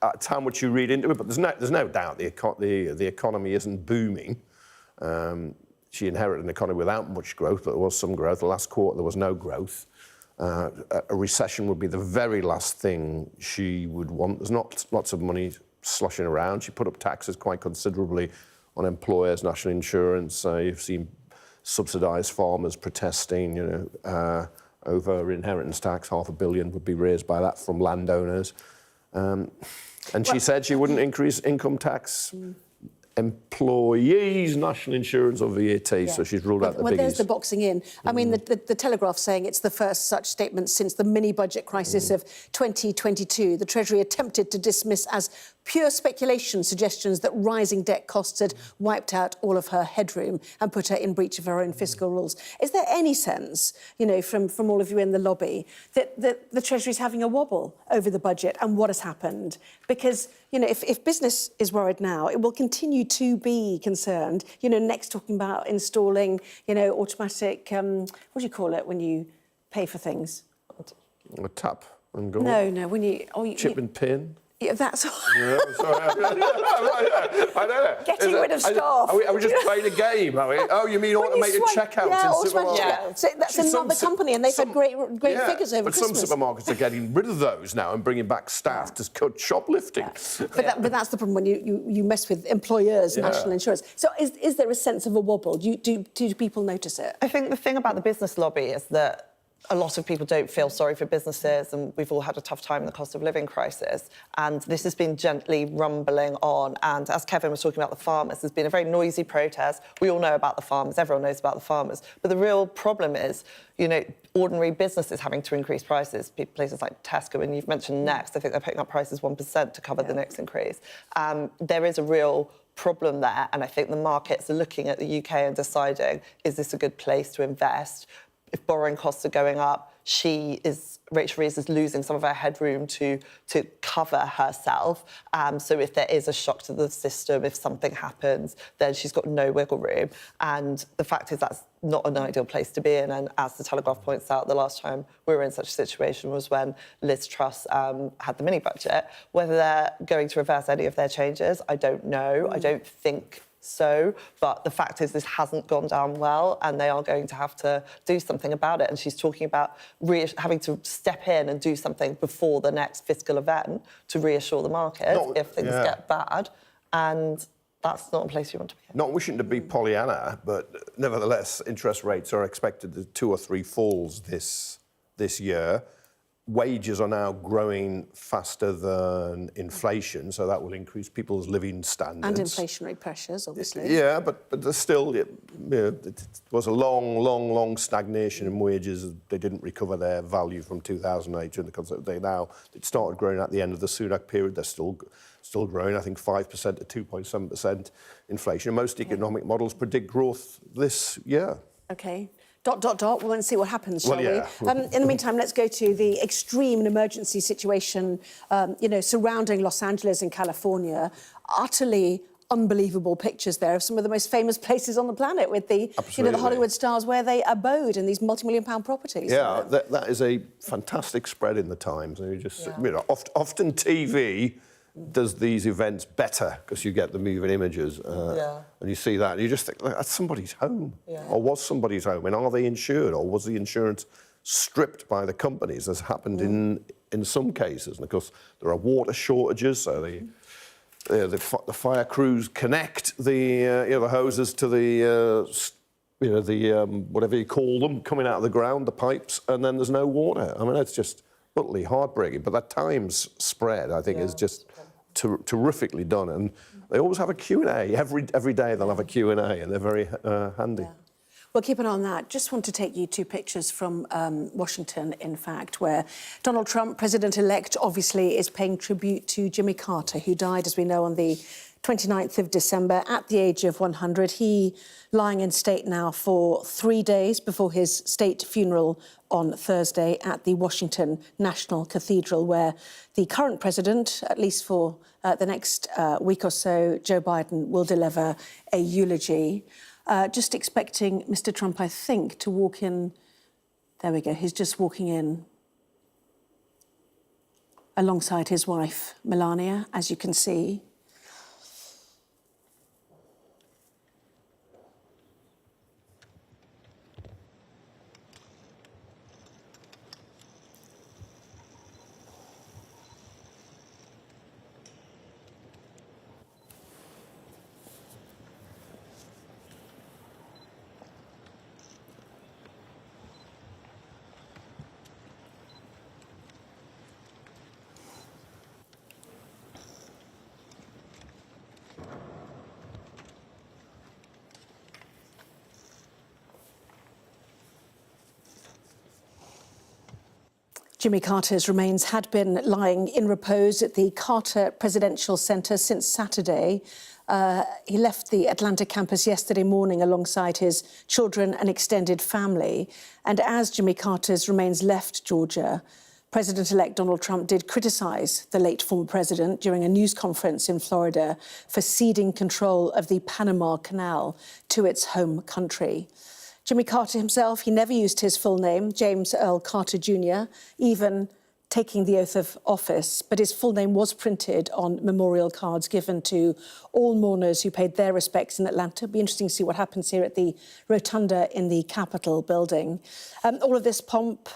Speaker 10: at how much you read into it, but there's no doubt the economy isn't booming. She inherited an economy without much growth, but there was some growth. The last quarter there was no growth. A recession would be the very last thing she would want. There's not lots of money sloshing around. She put up taxes quite considerably on employers, national insurance. You've seen subsidised farmers protesting, over inheritance tax. $500 million would be raised by that from landowners. And she said she wouldn't increase income tax, employees, national insurance or VAT, so she's ruled out the biggies.
Speaker 3: There's the boxing in. I mean, the Telegraph saying it's the first such statement since the mini-budget crisis of 2022. The Treasury attempted to dismiss as pure speculation suggestions that rising debt costs had wiped out all of her headroom and put her in breach of her own fiscal rules. Is there any sense, from all of you in the lobby, that the Treasury's having a wobble over the budget and what has happened? Because, if business is worried now, it will continue to be concerned. Next talking about installing, automatic, what do you call it when you pay for things?
Speaker 10: A tap and go.
Speaker 3: No, when you...
Speaker 10: Chip and pin.
Speaker 3: Yeah, that's...
Speaker 10: Yeah, sorry. I know.
Speaker 3: Getting rid of staff.
Speaker 10: Are we just playing a game, are we? Oh, you mean automated checkouts?
Speaker 3: Yeah, automated checkouts. So that's another company, and they've had great figures over Christmas.
Speaker 10: Some supermarkets are getting rid of those now and bringing back staff to cut shoplifting.
Speaker 3: Yeah. But that's the problem when you mess with employers, national insurance. So is there a sense of a wobble? Do people notice it?
Speaker 11: I think the thing about the business lobby is that a lot of people don't feel sorry for businesses, and we've all had a tough time in the cost of living crisis. And this has been gently rumbling on. And as Kevin was talking about the farmers, there's been a very noisy protest. We all know about the farmers. Everyone knows about the farmers. But the real problem is, ordinary businesses having to increase prices. Places like Tesco, and you've mentioned Next, I think they're putting up prices 1% to cover the next increase. There is a real problem there. And I think the markets are looking at the UK and deciding, is this a good place to invest? If borrowing costs are going up, Rachel Reeves is losing some of her headroom to cover herself. So if there is a shock to the system, if something happens, then she's got no wiggle room. And the fact is that's not an ideal place to be in. And as the Telegraph points out, the last time we were in such a situation was when Liz Truss had the mini-budget. Whether they're going to reverse any of their changes, I don't know. I don't think so, but the fact is this hasn't gone down well and they are going to have to do something about it. And she's talking about having to step in and do something before the next fiscal event to reassure the market if things get bad. And that's not a place you want to be in.
Speaker 10: Not wishing to be Pollyanna, but nevertheless, interest rates are expected to 2 or 3 falls this year. Wages are now growing faster than inflation, so that will increase people's living standards.
Speaker 3: And inflationary pressures, obviously.
Speaker 10: Yeah, but there's still, it was a long stagnation in wages. They didn't recover their value from 2008 during the Conservative. It started growing at the end of the Sunak period. They're still growing, I think 5% to 2.7% inflation. And most economic models predict growth this year.
Speaker 3: OK. ... We'll then see what happens, shall we?
Speaker 10: Yeah.
Speaker 3: In the meantime, let's go to the extreme and emergency situation, surrounding Los Angeles and California. Utterly unbelievable pictures there of some of the most famous places on the planet with the, the Hollywood stars where they abode in these multi-million-pound properties.
Speaker 10: Yeah, that is a fantastic spread in the Times. And you just, often TV does these events better because you get the moving images and you see that and you just think that's somebody's home or was somebody's home, and are they insured or was the insurance stripped by the companies, as happened in some cases? And of course there are water shortages, so the fire crews connect the hoses to the whatever you call them coming out of the ground, the pipes, and then there's no water. I mean, it's just utterly heartbreaking. But that Times spread, I think, is just terrifically done. And they always have a Q&A. Every day they'll have a Q&A, and they're very handy.
Speaker 3: Well, keep an eye on that. Just want to take you to pictures from Washington, in fact, where Donald Trump, president-elect, obviously is paying tribute to Jimmy Carter, who died, as we know, on the 29th of December at the age of 100. He lying in state now for 3 days before his state funeral on Thursday at the Washington National Cathedral, where the current president, at least for the next week or so, Joe Biden, will deliver a eulogy. Just expecting Mr. Trump, I think, to walk in. There we go. He's just walking in alongside his wife, Melania, as you can see. Jimmy Carter's remains had been lying in repose at the Carter Presidential Center since Saturday. He left the Atlanta campus yesterday morning alongside his children and extended family. And as Jimmy Carter's remains left Georgia, President-elect Donald Trump did criticise the late former president during a news conference in Florida for ceding control of the Panama Canal to its home country. Jimmy Carter himself, he never used his full name, James Earl Carter Jr., even taking the oath of office, but his full name was printed on memorial cards given to all mourners who paid their respects in Atlanta. It'll be interesting to see what happens here at the rotunda in the Capitol building. All of this pomp,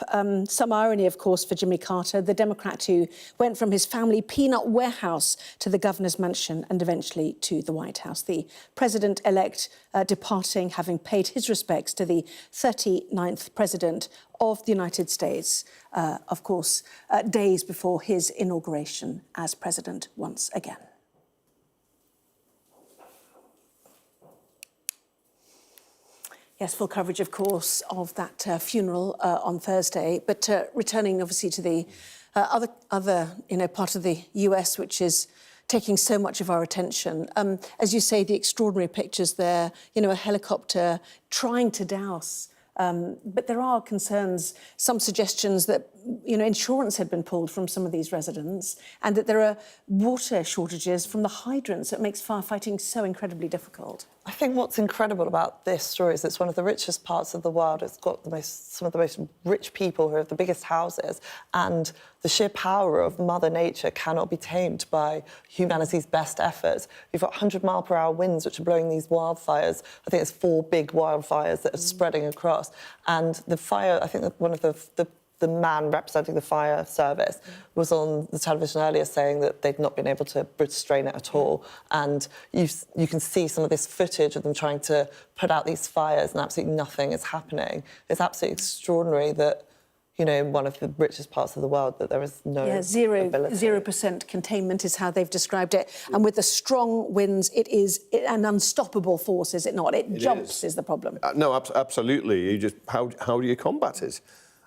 Speaker 3: some irony, of course, for Jimmy Carter, the Democrat who went from his family peanut warehouse to the governor's mansion and eventually to the White House. The president-elect departing, having paid his respects to the 39th president of the United States, of course, days before his inauguration as president once again. Yes, full coverage, of course, of that funeral on Thursday, but returning, obviously, to the other part of the US, which is taking so much of our attention. As you say, the extraordinary pictures there, a helicopter trying to douse. But there are concerns, some suggestions that, insurance had been pulled from some of these residents and that there are water shortages from the hydrants that makes firefighting so incredibly difficult.
Speaker 11: I think what's incredible about this story is it's one of the richest parts of the world. It's got some of the most rich people who have the biggest houses, and the sheer power of Mother Nature cannot be tamed by humanity's best efforts. We've got 100-mile-per-hour winds which are blowing these wildfires. I think it's 4 big wildfires that are spreading across. And the fire, I think that one of the man representing the fire service was on the television earlier saying that they'd not been able to restrain it at all. And you can see some of this footage of them trying to put out these fires and absolutely nothing is happening. It's absolutely extraordinary that, in one of the richest parts of the world, that there is no ability.
Speaker 3: 0% containment is how they've described it. And with the strong winds, it is an unstoppable force, is it not? It jumps is the problem.
Speaker 10: No, absolutely. How do you combat it?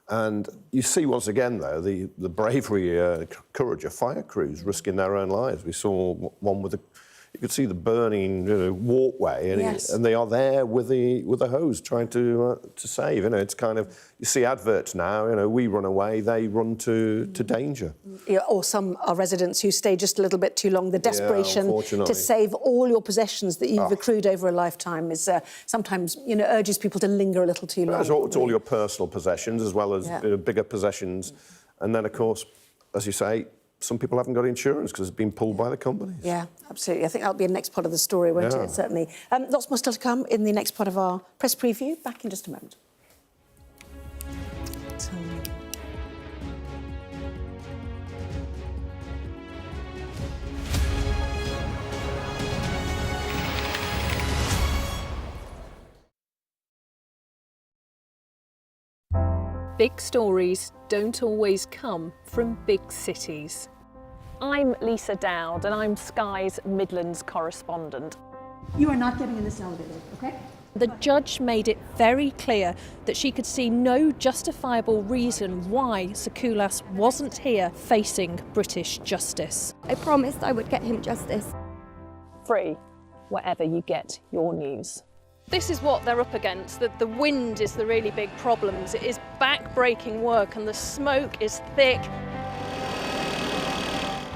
Speaker 10: And you see once again, though, the bravery, courage of fire crews risking their own lives. We saw one with you could see the burning walkway, and they are there with the hose trying to save. It's kind of, you see adverts now. We run away, they run to danger.
Speaker 3: Yeah, or some are residents who stay just a little bit too long. The desperation to save all your possessions that you've accrued over a lifetime is sometimes urges people to linger a little too long.
Speaker 10: It's all your personal possessions as well as bigger possessions, and then of course, as you say, some people haven't got insurance because it's been pulled by the companies.
Speaker 3: Yeah, absolutely. I think that'll be the next part of the story, won't it? Certainly. Lots more still to come in the next part of our press preview. Back in just a moment.
Speaker 12: Big stories don't always come from big cities. I'm Lisa Dowd and I'm Sky's Midlands correspondent.
Speaker 13: You are not getting in this elevator, okay?
Speaker 12: The judge made it very clear that she could see no justifiable reason why Sakulas wasn't here facing British justice.
Speaker 14: I promised I would get him justice.
Speaker 12: Free, wherever you get your news. This is what they're up against. The wind is the really big problem. It is back-breaking work and the smoke is thick.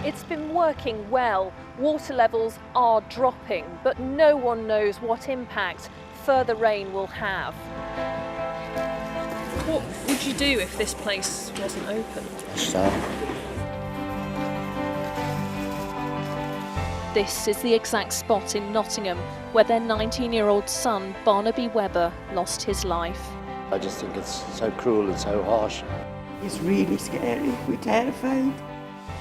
Speaker 12: It's been working well. Water levels are dropping, but no one knows what impact further rain will have. What would you do if this place wasn't open? This is the exact spot in Nottingham where their 19-year-old son, Barnaby Webber, lost his life.
Speaker 15: I just think it's so cruel and so harsh.
Speaker 13: It's really scary. We're terrified.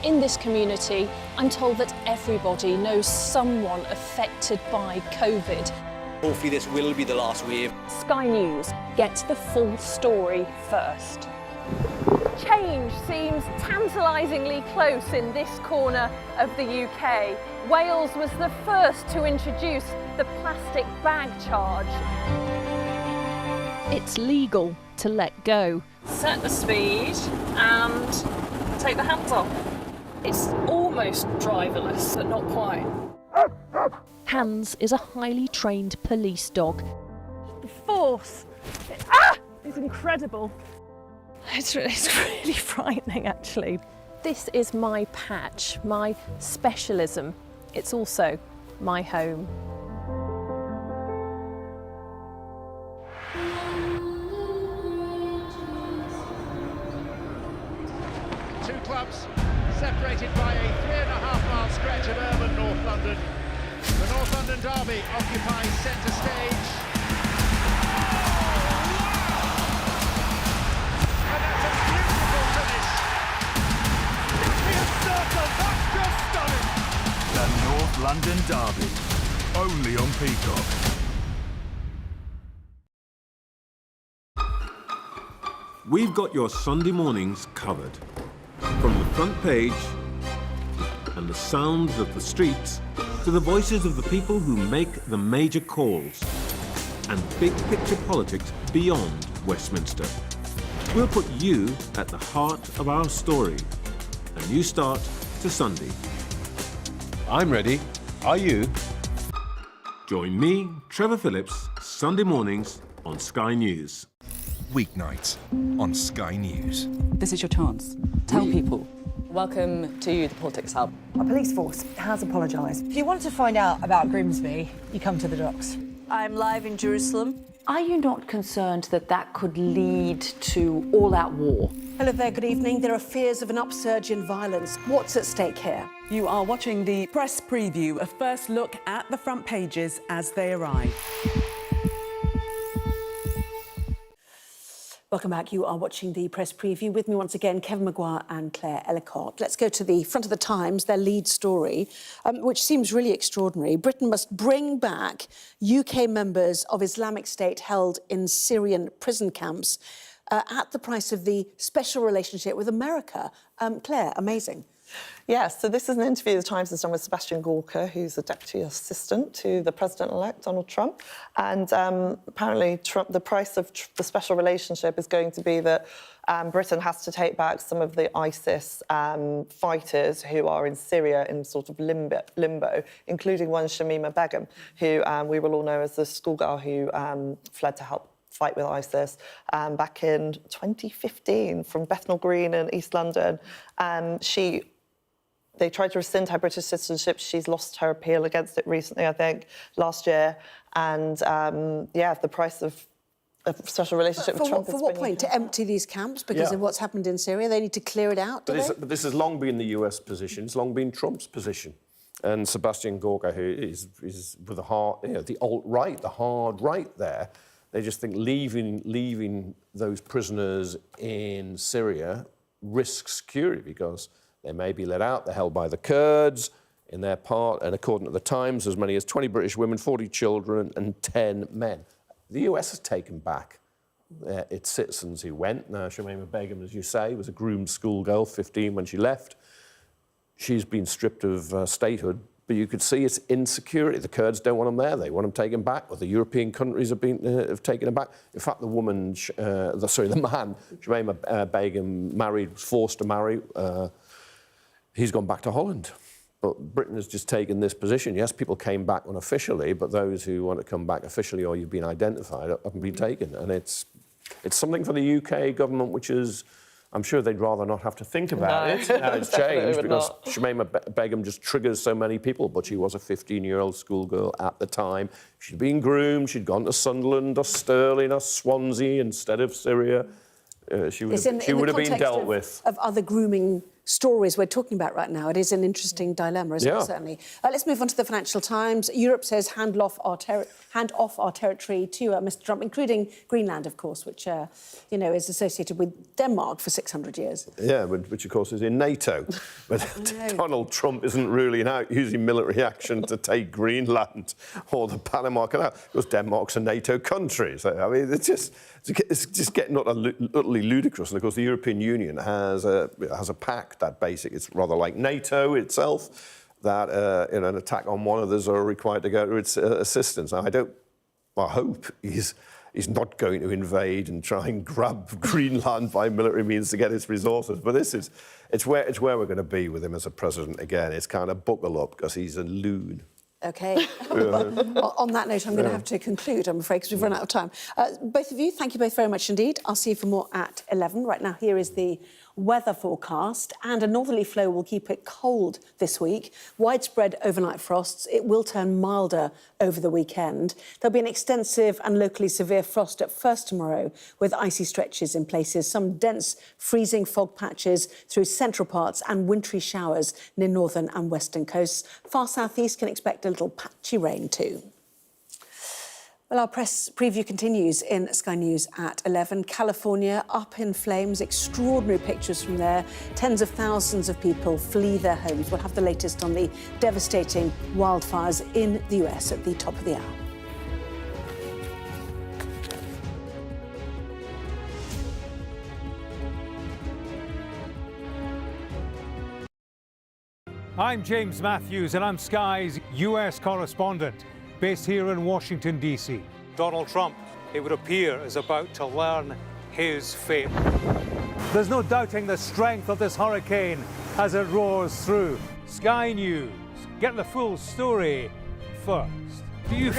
Speaker 12: In this community, I'm told that everybody knows someone affected by COVID.
Speaker 8: Hopefully this will be the last wave.
Speaker 12: Sky News gets the full story first. Change seems tantalisingly close in this corner of the UK. Wales was the first to introduce the plastic bag charge. It's legal to let go. Set the speed and take the hands off. It's almost driverless, but not quite. Hans is a highly trained police dog. The force is incredible. It's really frightening, actually. This is my patch, my specialism. It's also my home.
Speaker 16: Two clubs separated by a 3.5-mile stretch of urban North London. The North London derby occupies centre stage. And that's a beautiful finish. The circle, that's just stunning.
Speaker 17: The North London derby, only on Peacock.
Speaker 18: We've got your Sunday mornings covered. From the front page and the sounds of the streets to the voices of the people who make the major calls and big picture politics beyond Westminster. We'll put you at the heart of our story. A new start to Sunday.
Speaker 17: I'm ready. Are you?
Speaker 18: Join me, Trevor Phillips, Sunday mornings on Sky News.
Speaker 17: Weeknights on Sky News.
Speaker 20: This is your chance. Tell people.
Speaker 21: Welcome to the Politics Hub.
Speaker 22: Our police force has apologised.
Speaker 21: If you want to find out about Grimsby, you come to the docks. I'm live in Jerusalem.
Speaker 23: Are you not concerned that that could lead to all-out war?
Speaker 3: Hello there, good evening. There are fears of an upsurge in violence. What's at stake here?
Speaker 31: You are watching the press preview, a first look at the front pages as they arrive.
Speaker 3: Welcome back. You are watching the press preview. With me once again, Kevin Maguire and Claire Ellicott. Let's go to the front of the Times, their lead story, which seems really extraordinary. Britain must bring back UK members of Islamic State held in Syrian prison camps at the price of the special relationship with America. Claire, amazing.
Speaker 11: Yes, so this is an interview the Times has done with Sebastian Gorka, who's the Deputy Assistant to the President-elect, Donald Trump. And apparently the price of the special relationship is going to be that Britain has to take back some of the ISIS fighters who are in Syria in sort of limbo, including one Shamima Begum, who we will all know as the schoolgirl who fled to help fight with ISIS back in 2015 from Bethnal Green in East London. They tried to rescind her British citizenship. She's lost her appeal against it recently, I think, last year. And, the price of a special relationship with Trump.
Speaker 3: For what point? To empty these camps because of what's happened in Syria? They need to clear it out,
Speaker 10: But this has long been the US position. It's long been Trump's position. And Sebastian Gorka, who is with the the alt-right, the hard right there, they just think leaving those prisoners in Syria risks security because they may be let out. They're held by the Kurds in their part, and according to the Times, as many as 20 British women, 40 children, and 10 men. The US has taken back its citizens who went. Now, Shamima Begum, as you say, was a groomed schoolgirl, 15 when she left. She's been stripped of statehood But you could see it's insecurity. The Kurds don't want them there. They want them taken back. Or the European countries have taken them back. In fact, the man, Shumayma Begum, was forced to marry. He's gone back to Holland. But Britain has just taken this position. Yes, people came back unofficially, but those who want to come back officially or you've been identified haven't been taken. And it's something for the UK government, which is, I'm sure they'd rather not have to think about it. Now it's changed because Shumayma Begum just triggers so many people, but she was a 15-year-old schoolgirl at the time. She'd been groomed, she'd gone to Sunderland or Stirling or Swansea instead of Syria. She would have been dealt with.
Speaker 3: Of other grooming stories we're talking about right now, it is an interesting dilemma, isn't it, certainly? Let's move on to the Financial Times. Europe says hand off our territory to Mr Trump, including Greenland, of course, which, you know, is associated with Denmark for 600 years.
Speaker 10: Yeah, which, of course, is in NATO. But Donald Trump isn't ruling out using military action to take Greenland or the Panama Canal, because Denmark's a NATO country. So, I mean, it's just getting utterly ludicrous. And, of course, the European Union has a pact that it's rather like NATO itself, that an attack on one of those are required to go to its assistance. Now, I hope he's not going to invade and try and grab Greenland by military means to get its resources. But it's where we're going to be with him as a president again. It's kind of buckle up, because he's a loon.
Speaker 3: OK. On that note, I'm going to have to conclude, I'm afraid, because we've run out of time. Both of you, thank you both very much indeed. I'll see you for more at 11. Right now, here is the weather forecast, and a northerly flow will keep it cold this week. Widespread overnight frosts. It will turn milder over the weekend. There'll be an extensive and locally severe frost at first tomorrow, with icy stretches in places, some dense freezing fog patches through central parts and wintry showers near northern and western coasts. Far southeast can expect a little patchy rain too. Well, our press preview continues in Sky News at 11. California up in flames, extraordinary pictures from there. Tens of thousands of people flee their homes. We'll have the latest on the devastating wildfires in the US at the top of the hour.
Speaker 4: I'm James Matthews, and I'm Sky's US correspondent, based here in Washington, D.C. Donald Trump, it would appear, is about to learn his fate. There's no doubting the strength of this hurricane as it roars through. Sky News, get the full story first. Do you